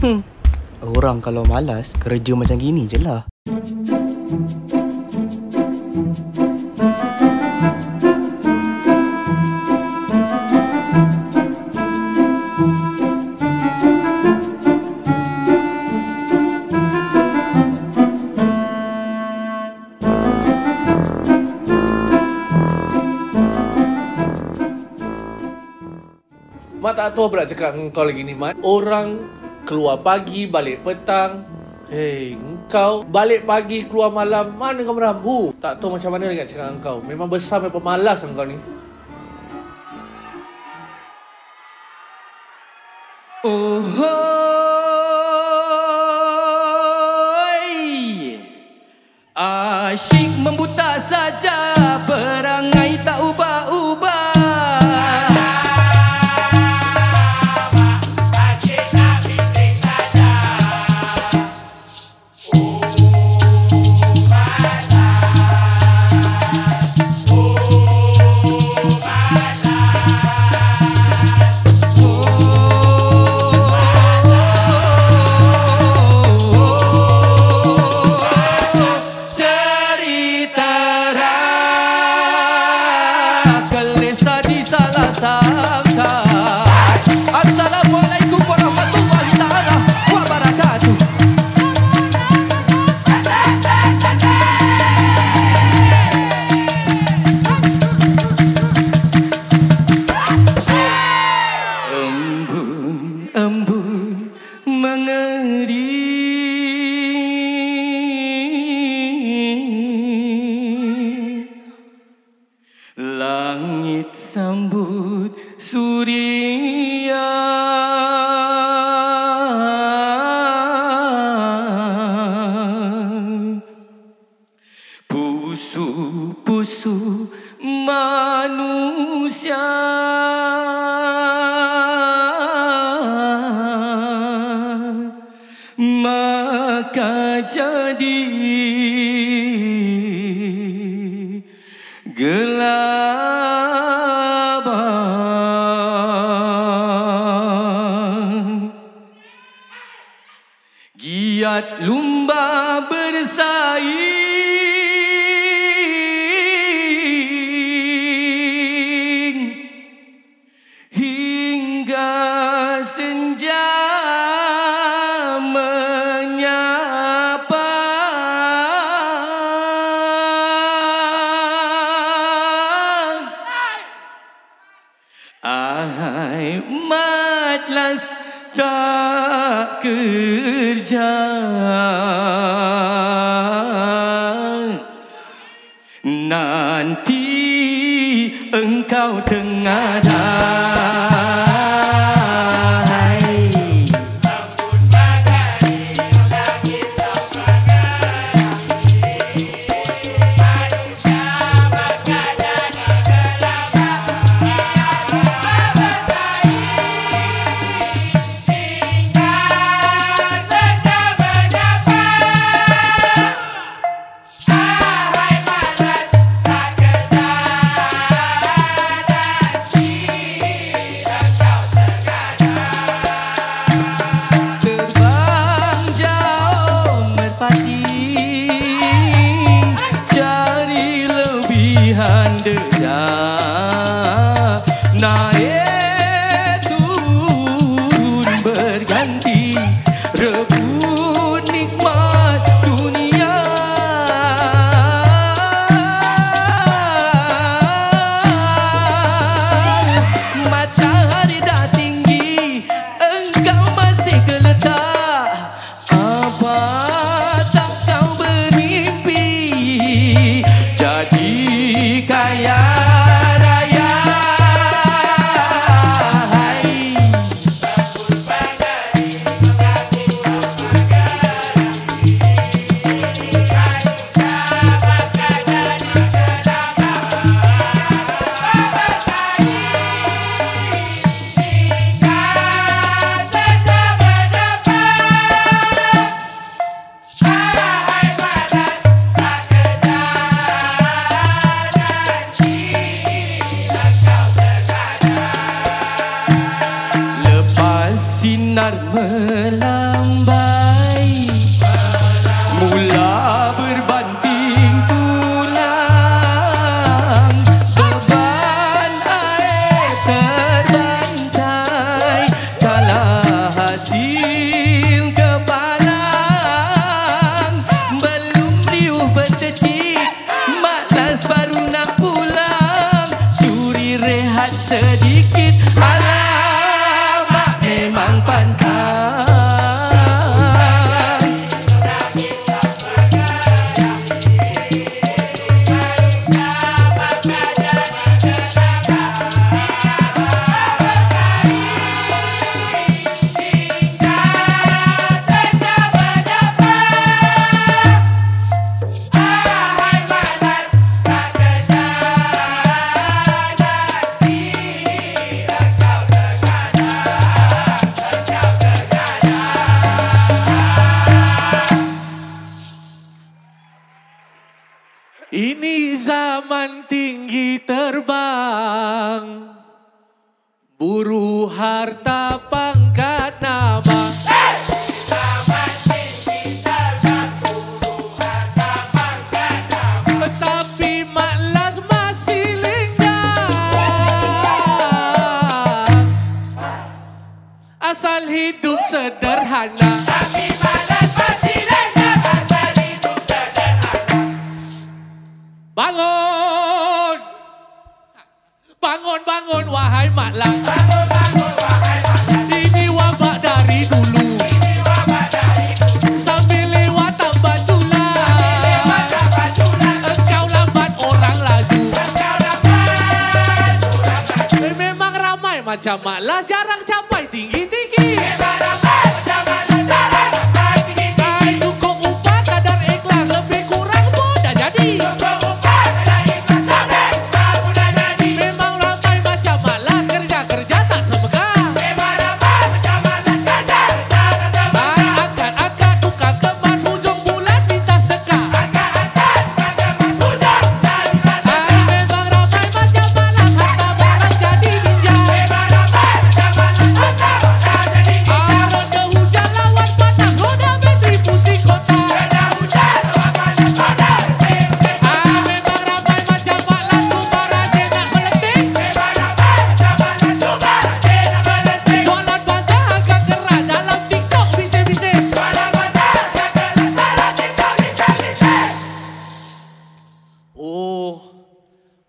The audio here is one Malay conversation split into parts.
Orang kalau malas, kerja macam gini je lah. Mak tak tahu apa nak cakap dengan kau lagi ni, Mat. Orang keluar pagi, balik petang. Hei, engkau balik pagi, keluar malam. Mana kau merambu? Tak tahu macam mana nak cakap dengan kau. Memang besar, memang pemalas engkau ni. Oh, asyik membuta saja, perangai tak ubah-ubah. Assalamualaikum warahmatullahi ta'ala wabarakatuh. Embun mengering, langit sambut suria. Pusu-pusu manusia maka jadi gelabang. Giat lumba bersaing hingga senja menyapa. Ahai malas tak kerja, nanti engkau tengadah. Cari lebihan daya, naik turun berganti, rebut nikmat dunia. Matahari dah tinggi, engkau masih geletak. Apa tak kau bermimpi jadi kaya raya? Sinar melau lambat sedikit. Alamak memang pantang. Ini zaman tinggi terbang, buru harta pangkat nama. Zaman tinggi terbang, buru harta pangkat nama. Tetapi malas masih lenggang, asal hidup sederhana. Tapi malas masih lenggang, asal hidup sederhana. Bangun! Bangun, bangun, wahai malas. Bangun, bangun, wahai malas. Ini wabak dari dulu. Ini wabak dari dulu. Sambil lewat tak bantulah. Lewat tak bantulah. Engkau lambat, orang laju. Engkau lambat, orang laju. Memang ramai macam malas, jarang capai tinggi-tinggi. Memang ramai macam malas, jarang capai tinggi-tinggi. Hai, cukup upah kadar ikhlas, lebih kurang pun dah jadi. Cukup upah kadar ikhlas, lebih kurang pun dah jadi. Memang ramai macam malas, kerja-kerja tak semegah. Memang ramai macam malas, kerja tak semegah. Hai, angkat-angkat tukang kemas, hujung bulan minta sedekah. Angkat-angkat tukang kemas, hujung bulan minta sedekah. Hai, memang ramai macam malas, harta barang jadi ninja. Memang ramai macam malas, harta barang jadi ninja. Roda hujan lawan panas, roda bateri pusing kota. Roda hujan lawan panas, roda bateri pusing kota. Memang ramai macam malas, cuma rajin nak melenting. Memang ramai macam malas, cuma rajin nak melenting. Jualan basah agak keras, dalam TikTok bising-bising. Jualan basah agak keras, dalam TikTok bising-bising. Oh,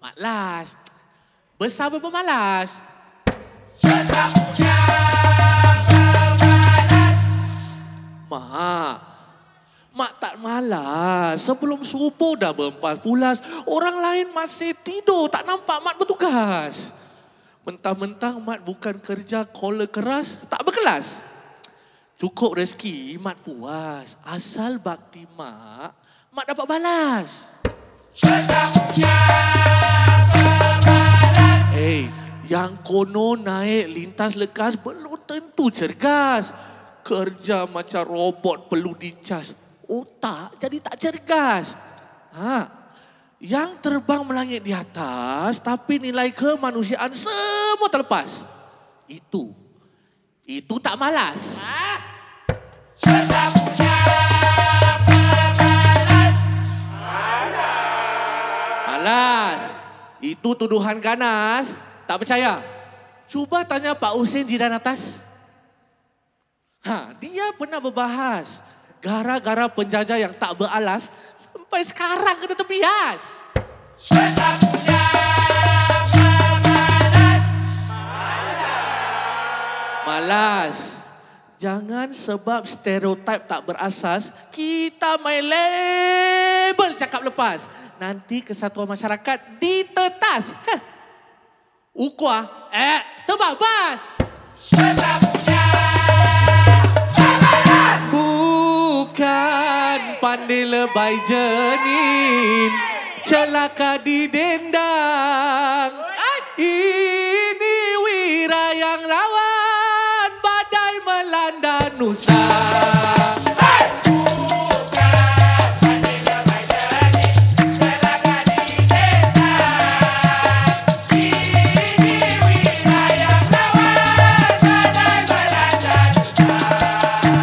malas. Besar berapa malas? Besar punya pemalas. Mak tak malas. Sebelum subuh dah berempat pulas. Orang lain masih tidur, tak nampak mak bertugas. Mentang-mentang mak bukan kerja collar keras, tak berkelas. Cukup rezeki, mak puas. Asal bakti mak dapat balas. Besar punya pemalas. Hey, yang kono naik lintas lekas belum tentu cergas. Kerja macam robot perlu dicas. Otak jadi tak cergas. Yang terbang melangit di atas tapi nilai kemanusiaan semua terlepas. Itu tak malas. Besar punya pemalas. Malas. Itu tuduhan ganas. Tak percaya? Cuba tanya Pak Husin jiran atas. Dia pernah berbahas. Gara-gara penjajah yang tak beralas, sampai sekarang kena terpias. Besar punya pemalas. Malas. Jangan sebab stereotip tak berasas, kita main label cakap lepas. Nanti kesatuan masyarakat ditetas. Ukwa, terbabas. Besar punya Bukan pandai lebay jenin, celaka didendang. Ini wira yang lawan, badai melanda nusa.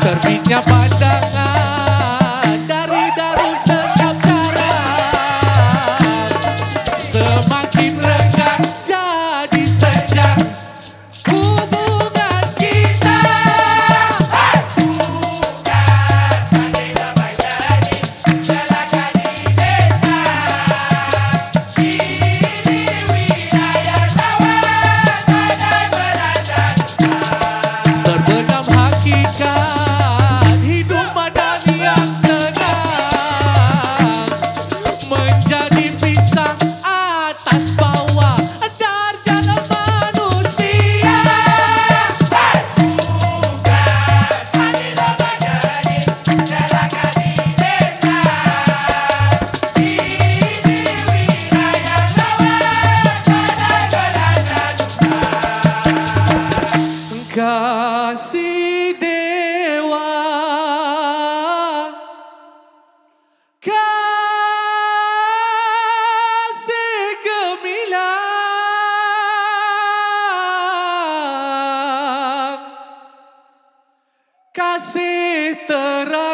Terbitnya pandangan dari darul setiap jarak, semakin renggang jadi senja hubungan kita. Kasih dewa, kasih gemilang, kasih terang